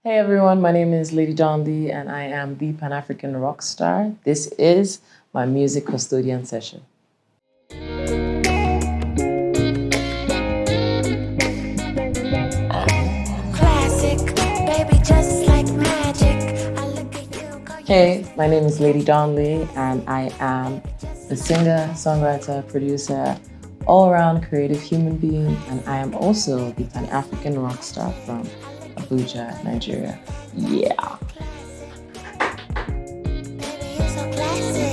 Hey everyone, my name is Lady Donli and I am the Pan-African rock star. This is my music custodian session. Classic, baby, just like magic. I look at you, Hey, my name is Lady Donli and I am a singer, songwriter, producer, all-around creative human being, and I am also the Pan-African rock star from Abuja, Nigeria. Yeah. baby, you're so classic.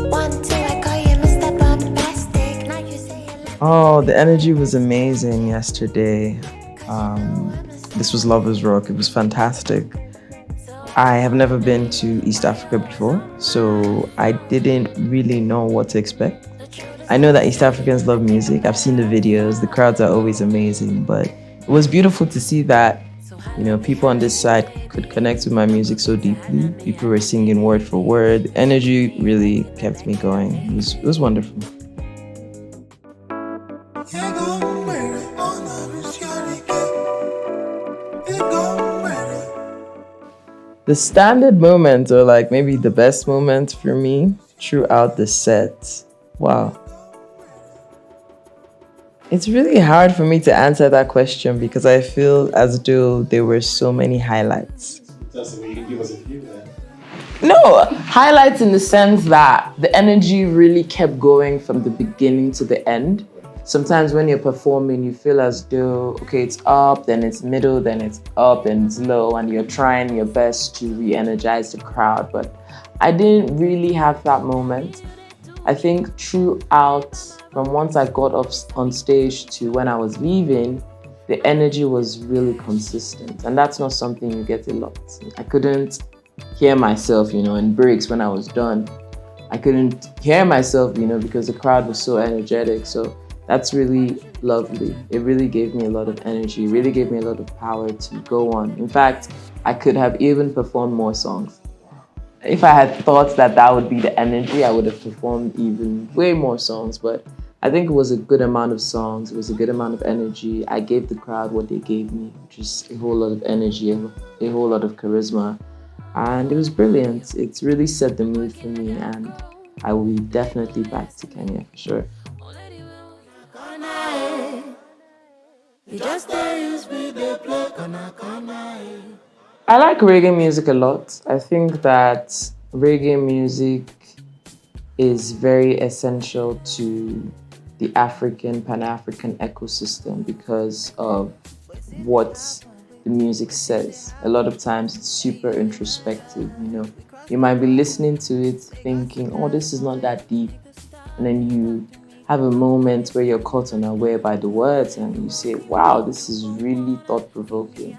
1, 2, I call you Mr. Bombastic. Now you say you like Oh, the energy was amazing yesterday. This was Lovers Rock. It was fantastic. I have never been to East Africa before, so I didn't really know what to expect. I know that East Africans love music. I've seen the videos. The crowds are always amazing, but it was beautiful to see that, people on this side could connect with my music so deeply. People were singing word for word. Energy really kept me going. It was wonderful. The standard moment, or like maybe the best moment for me throughout the set. Wow. It's really hard for me to answer that question because I feel as though there were so many highlights. Just so you can give us a few then. No, highlights in the sense that the energy really kept going from the beginning to the end. Sometimes when you're performing, you feel as though, okay, it's up, then it's middle, then it's up, and it's low, and you're trying your best to re-energize the crowd. But I didn't really have that moment. I think throughout, from once I got up on stage to when I was leaving, the energy was really consistent. And that's not something you get a lot. I couldn't hear myself, in breaks when I was done. I couldn't hear myself, because the crowd was so energetic. So that's really lovely. It really gave me a lot of energy, really gave me a lot of power to go on. In fact, I could have even performed more songs. If I had thought that would be the energy, I would have performed even way more songs. But I think it was a good amount of songs. It was a good amount of energy. I gave the crowd what they gave me, which is a whole lot of energy, a whole lot of charisma. And it was brilliant. It's really set the mood for me, and I will be definitely back to Kenya for sure. I like reggae music a lot. I think that reggae music is very essential to the Pan-African ecosystem because of what the music says. A lot of times it's super introspective, You might be listening to it thinking, oh, this is not that deep. And then you have a moment where you're caught unaware by the words and you say, wow, this is really thought-provoking.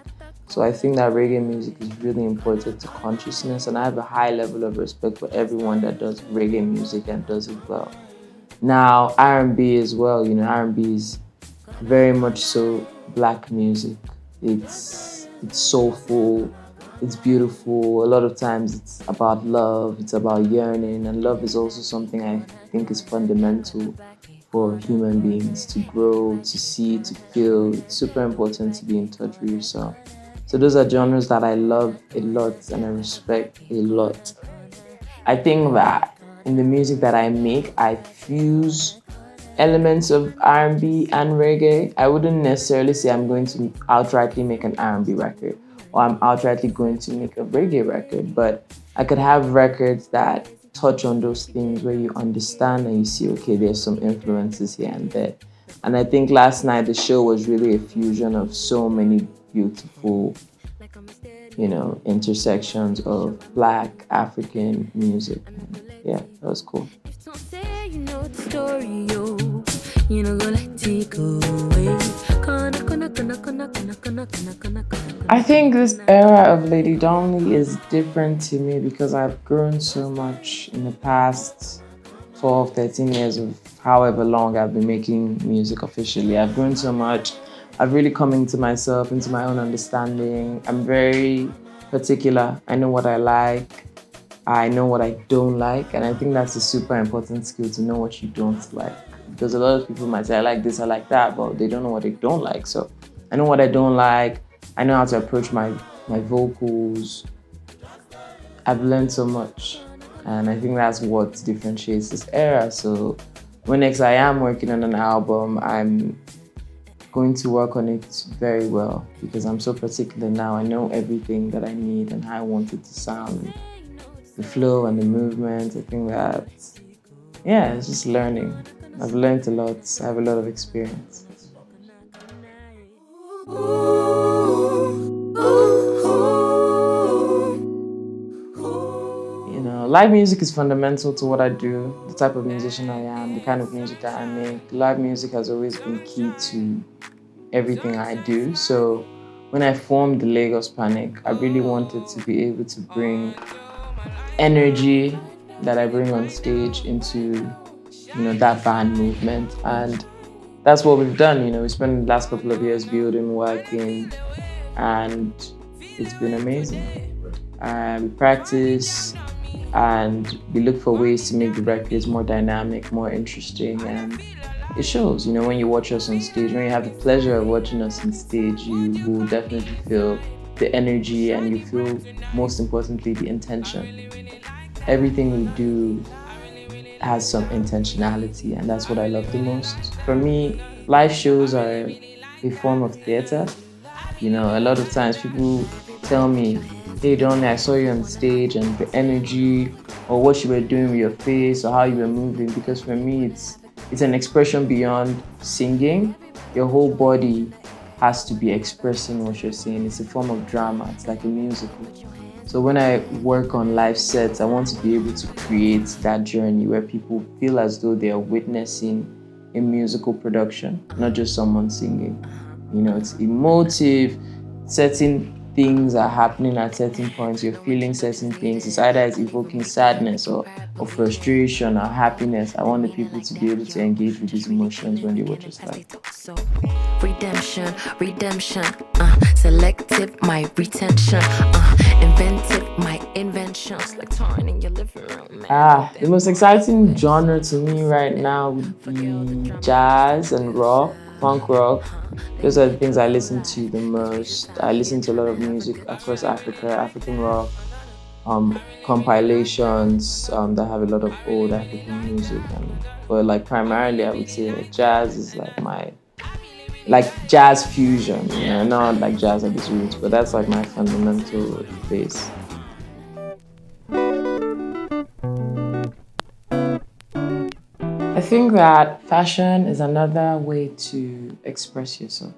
So I think that reggae music is really important to consciousness, and I have a high level of respect for everyone that does reggae music and does it well. Now, R&B as well, R&B is very much so Black music. It's soulful, it's beautiful. A lot of times it's about love, it's about yearning, and love is also something I think is fundamental for human beings to grow, to see, to feel. It's super important to be in touch with yourself. So those are genres that I love a lot and I respect a lot. I think that in the music that I make, I fuse elements of R&B and reggae. I wouldn't necessarily say I'm going to outrightly make an R&B record or I'm outrightly going to make a reggae record, but I could have records that touch on those things where you understand and you see, okay, there's some influences here and there. And I think last night the show was really a fusion of so many beautiful, intersections of Black African music. And yeah, that was cool. I think this era of Lady Donli is different to me because I've grown so much in the past 12, 13 years of however long I've been making music officially. I've grown so much. I've really come into myself, into my own understanding. I'm very particular. I know what I like. I know what I don't like. And I think that's a super important skill, to know what you don't like. Because a lot of people might say, I like this, I like that, but they don't know what they don't like. So I know what I don't like. I know how to approach my vocals. I've learned so much, and I think that's what differentiates this era. So when next I am working on an album, I'm going to work on it very well because I'm so particular now. I know everything that I need and how I want it to sound, the flow and the movement. I think that, yeah, it's just learning. I've learned a lot. I have a lot of experience. Live music is fundamental to what I do, the type of musician I am, the kind of music that I make. Live music has always been key to everything I do. So when I formed the Lagos Panic, I really wanted to be able to bring energy that I bring on stage into, that band movement. And that's what we've done. We spent the last couple of years building, working, and it's been amazing. We practice, and we look for ways to make the records more dynamic, more interesting, and it shows. When you watch us on stage, when you have the pleasure of watching us on stage, you will definitely feel the energy, and you feel, most importantly, the intention. Everything we do has some intentionality, and that's what I love the most. For me, live shows are a form of theater. A lot of times people tell me, "Hey Donli, I saw you on stage and the energy, or what you were doing with your face, or how you were moving." Because for me, it's an expression beyond singing. Your whole body has to be expressing what you're saying. It's a form of drama. It's like a musical. So when I work on live sets, I want to be able to create that journey where people feel as though they are witnessing a musical production, not just someone singing. It's emotive. Certain things are happening at certain points. You're feeling certain things. It's either it's evoking sadness or frustration or happiness. I want the people to be able to engage with these emotions when they watch us live. Redemption, selective my retention, inventive my inventions, like torn in your living room. The most exciting genre to me right now would be jazz and rock, punk rock. Those are the things I listen to the most. I listen to a lot of music across Africa, African rock, compilations that have a lot of old African music. But primarily I would say jazz is like jazz fusion, not like jazz at its roots, but that's like my fundamental base. I think that fashion is another way to express yourself.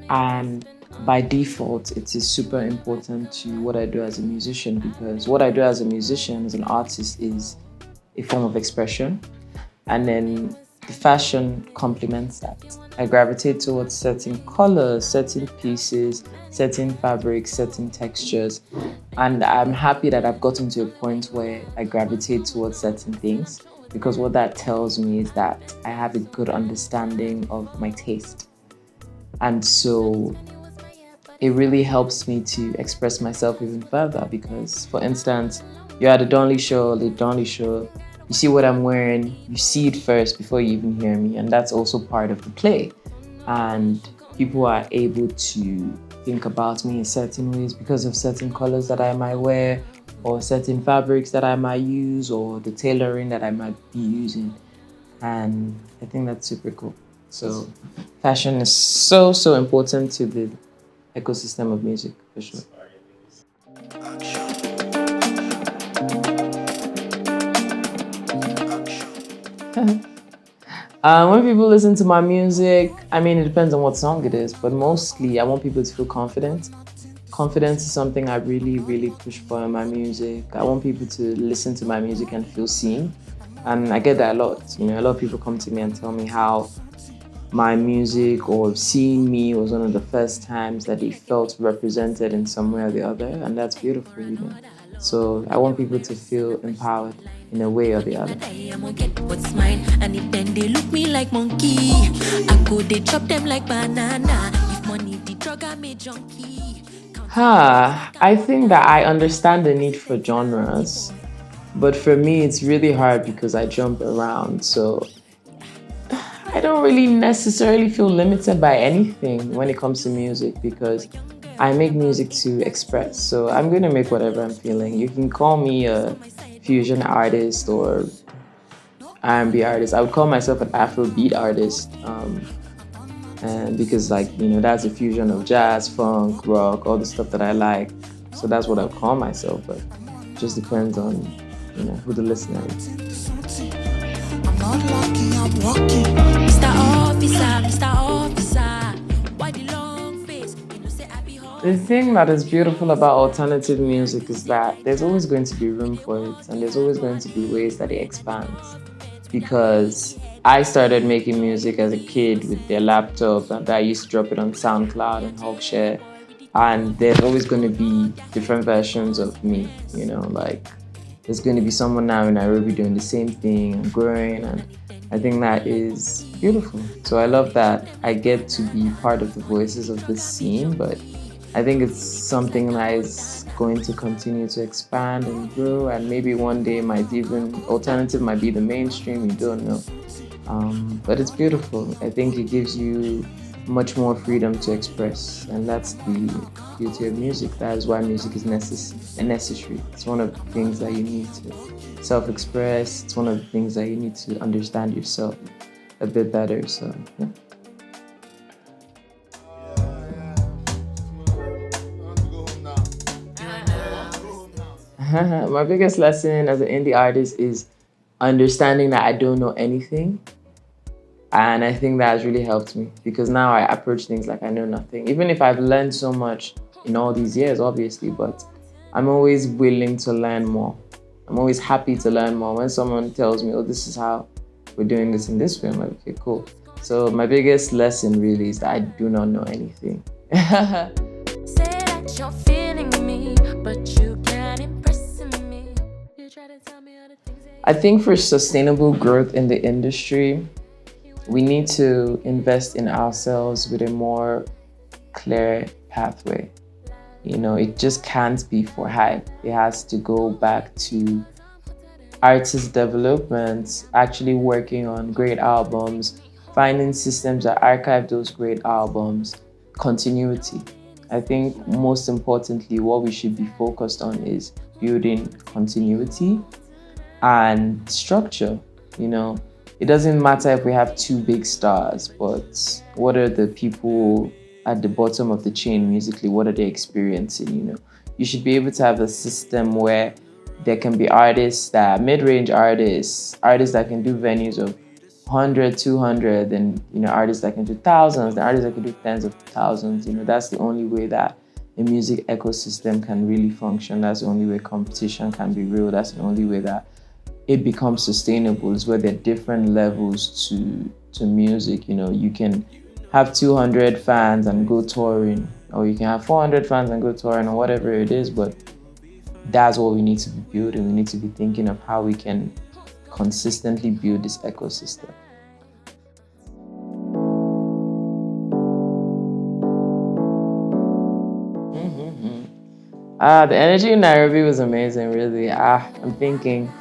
And by default, it is super important to what I do as a musician, because what I do as a musician, as an artist, is a form of expression. And then the fashion complements that. I gravitate towards certain colors, certain pieces, certain fabrics, certain textures. And I'm happy that I've gotten to a point where I gravitate towards certain things, because what that tells me is that I have a good understanding of my taste. And so it really helps me to express myself even further, because, for instance, you're at the Donli show, Lady Donli show, you see what I'm wearing, you see it first before you even hear me, and that's also part of the play. And people are able to think about me in certain ways because of certain colors that I might wear, or certain fabrics that I might use, or the tailoring that I might be using. And I think that's super cool. So fashion is so, so important to the ecosystem of music, for sure. When people listen to my music, it depends on what song it is, but mostly I want people to feel confident. Confidence is something I really, really push for in my music. I want people to listen to my music and feel seen. And I get that a lot. A lot of people come to me and tell me how my music or seeing me was one of the first times that they felt represented in some way or the other. And that's beautiful, So I want people to feel empowered in a way or the other. I'm gonna get what's mine, and if then they look me like monkey, I go they chop them like banana. If money the drug I made junkie. I think that I understand the need for genres, but for me it's really hard because I jump around. So I don't really necessarily feel limited by anything when it comes to music because I make music to express. So I'm going to make whatever I'm feeling. You can call me a fusion artist or R&B artist. I would call myself an Afrobeat artist. And because that's a fusion of jazz, funk, rock, all the stuff that I like. So that's what I would call myself, but it just depends on, who the listener is. The thing that is beautiful about alternative music is that there's always going to be room for it, and there's always going to be ways that it expands. Because I started making music as a kid with their laptop, and I used to drop it on SoundCloud and Hawkshare. And there's always going to be different versions of me, there's going to be someone now in Nairobi doing the same thing and growing, and I think that is beautiful. So I love that I get to be part of the voices of this scene, but I think it's something that is going to continue to expand and grow, and maybe one day alternative might be the mainstream, you don't know. But it's beautiful. I think it gives you much more freedom to express, and that's the beauty of music. That is why music is necessary. It's one of the things that you need to self-express. It's one of the things that you need to understand yourself a bit better. So yeah. My biggest lesson as an indie artist is understanding that I don't know anything. And I think that has really helped me because now I approach things like I know nothing. Even if I've learned so much in all these years, obviously, but I'm always willing to learn more. I'm always happy to learn more. When someone tells me, oh, this is how we're doing this in this way, I'm like, okay, cool. So my biggest lesson really is that I do not know anything. Say that you're feeling me, but you can't impress me. You try to tell me other things. I think for sustainable growth in the industry, we need to invest in ourselves with a more clear pathway. It just can't be for hype. It has to go back to artist development, actually working on great albums, finding systems that archive those great albums, continuity. I think most importantly, what we should be focused on is building continuity and structure. It doesn't matter if we have two big stars, but what are the people at the bottom of the chain musically? What are they experiencing? You should be able to have a system where there can be artists that are mid-range artists that can do venues of 100, 200, and artists that can do thousands, and artists that can do tens of thousands. That's the only way that a music ecosystem can really function. That's the only way competition can be real. That's the only way that it becomes sustainable, is where there are different levels to music. You can have 200 fans and go touring, or you can have 400 fans and go touring, or whatever it is, but that's what we need to be building. We need to be thinking of how we can consistently build this ecosystem. The energy in Nairobi was amazing, really. I'm thinking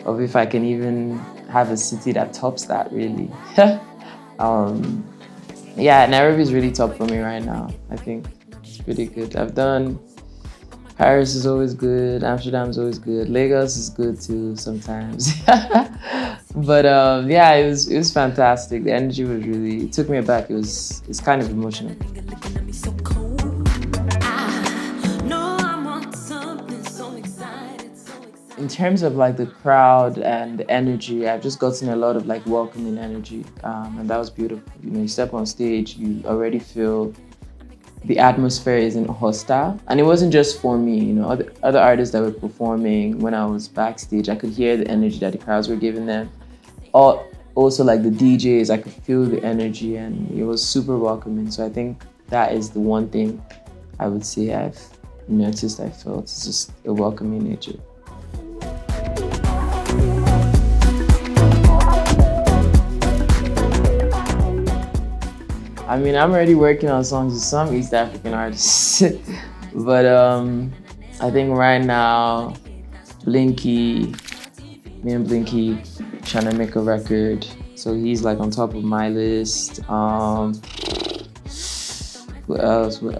of if I can even have a city that tops that, really. Nairobi is really top for me right now. I think it's pretty good. I've done Paris is always good, Amsterdam is always good, Lagos is good too sometimes. But it was fantastic. The energy was really, it took me aback. It's kind of emotional. In terms of the crowd and the energy, I've just gotten a lot of welcoming energy, and that was beautiful. You step on stage, you already feel the atmosphere isn't hostile, and it wasn't just for me. Other artists that were performing, when I was backstage, I could hear the energy that the crowds were giving them. Also, the DJs, I could feel the energy, and it was super welcoming. So I think that is the one thing I would say I've noticed. I felt it's just a welcoming nature. I'm already working on songs with some East African artists, but I think right now, me and Blinky trying to make a record So he's like on top of my list. Who else? Who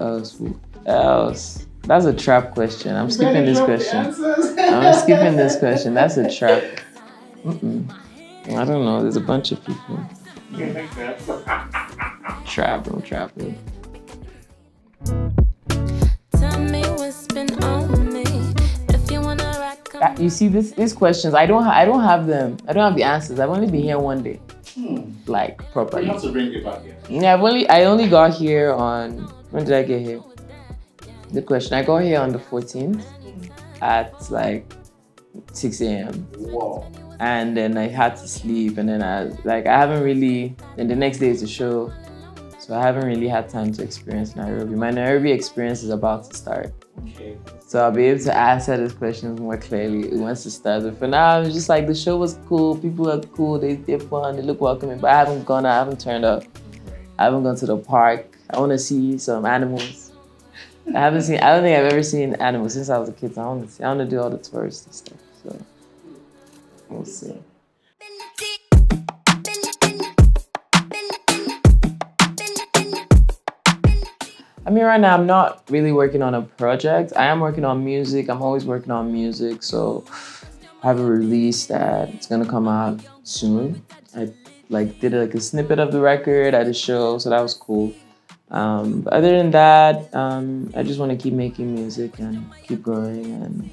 else? That's a trap question. I'm skipping this question. That's a trap. I don't know. There's a bunch of people. Trap. You see these questions. I don't have them. I don't have the answers. I've only been here one day, like properly. You have to bring it back here. Yeah, I only got here on, when did I get here? Good question. I got here on the 14th at like 6 a.m. Wow. And then I had to sleep, and then I haven't really. And the next day is the show, so I haven't really had time to experience Nairobi. My Nairobi experience is about to start. Okay. So I'll be able to answer these questions more clearly once it starts. But for now, I'm just like, the show was cool. People are cool. They're fun. They look welcoming. But I haven't gone out. I haven't turned up. I haven't gone to the park. I want to see some animals. I don't think I've ever seen animals since I was a kid. So I want to do all the touristy stuff. So we'll see. I mean, right now, I'm not really working on a project. I am working on music. I'm always working on music. So I have a release that it's going to come out soon. I did a snippet of the record at a show, so that was cool. But other than that, I just want to keep making music and keep growing, and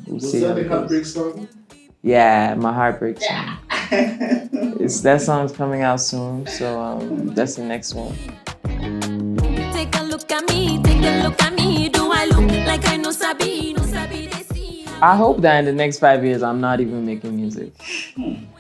we'll see. Was that the Heartbreak song? Yeah, my Heartbreak song. That song's coming out soon, so that's the next one. Take a look at me, do I look like I know Sabi, they see? I hope that in the next 5 years, I'm not even making music.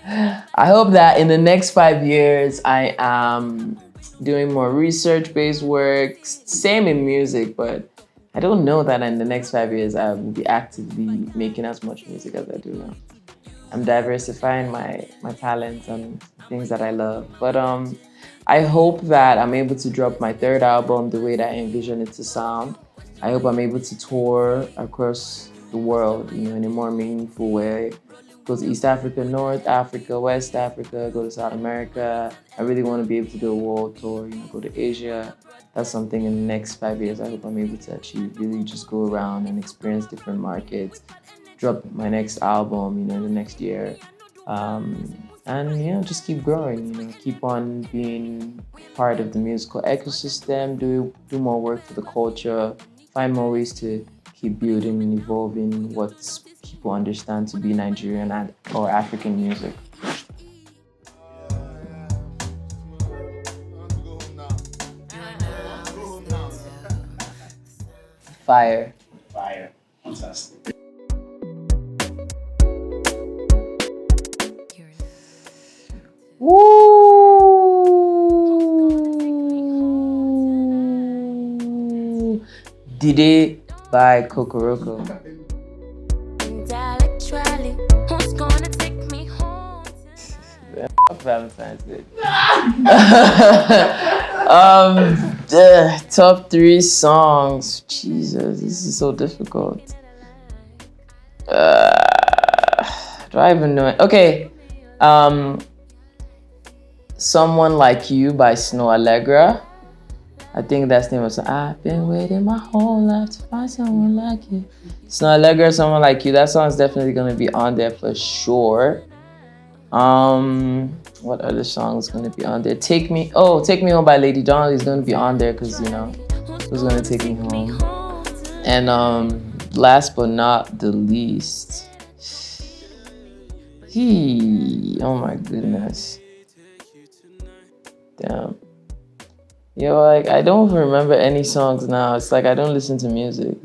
I hope that in the next 5 years, I am doing more research-based work, same in music, but I don't know that in the next 5 years, I will be actively making as much music as I do now. I'm diversifying my talents and things that I love. But I hope that I'm able to drop my third album the way that I envision it to sound. I hope I'm able to tour across the world, in a more meaningful way. Go to East Africa, North Africa, West Africa, go to South America. I really want to be able to do a world tour, go to Asia. That's something in the next 5 years I hope I'm able to achieve. Really just go around and experience different markets, drop my next album, in the next year. And just keep growing, keep on being part of the musical ecosystem, do more work for the culture, find more ways to keep building and evolving what people understand to be Nigerian or African music. Fire. Fantastic. Woo! Dide by Kokoroko. Intellectually, who's gonna take me home? Valentine's Day. Top 3 songs. Jesus, this is so difficult. Do I even know it? Okay. Someone Like You by Snow Allegra. I think that's the name of the song. I've been waiting my whole life to find someone like you. Snow Allegra, Someone Like You. That song is definitely going to be on there for sure. What other song is going to be on there? Take Me Home by Lady Donli is going to be on there because, who's going to take me home? And last but not the least, oh my goodness. Damn. I don't remember any songs now. It's like I don't listen to music.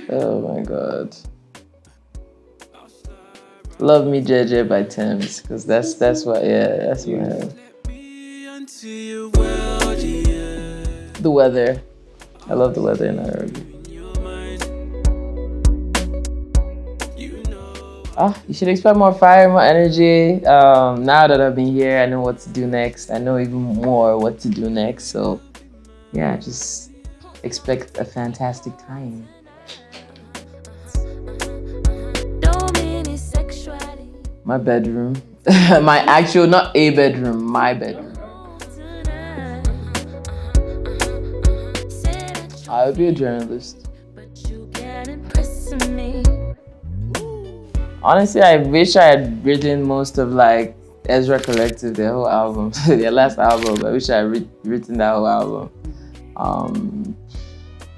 Oh my God. Love Me JJ by Thames, because that's what I have. The weather. I love the weather in Nairobi. You should expect more fire, more energy. Now that I've been here, I know what to do next. I know even more what to do next. So, yeah, just expect a fantastic time. My bedroom. My actual, not a bedroom, my bedroom. I would be a journalist. Honestly, I wish I had written most of like Ezra Collective, their whole album, their last album. I wish I had written that whole album.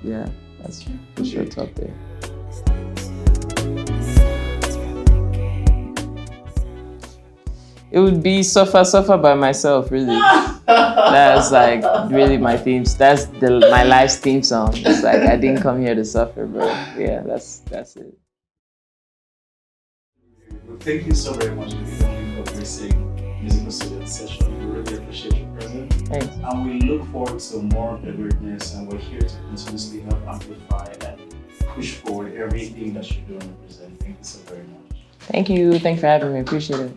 Yeah, that's for sure top there. It would be Suffer by myself, really. That's like really my themes. That's my life's theme song. It's like I didn't come here to suffer, bro. Yeah, that's it. Well, thank you so very much, Lady Donli, for gracing Musical Studio session. We really appreciate your presence. Thanks. And we look forward to more of the greatness, and we're here to continuously help amplify and push forward everything that you're doing and represent. Thank you so very much. Thank you. Thanks for having me. Appreciate it.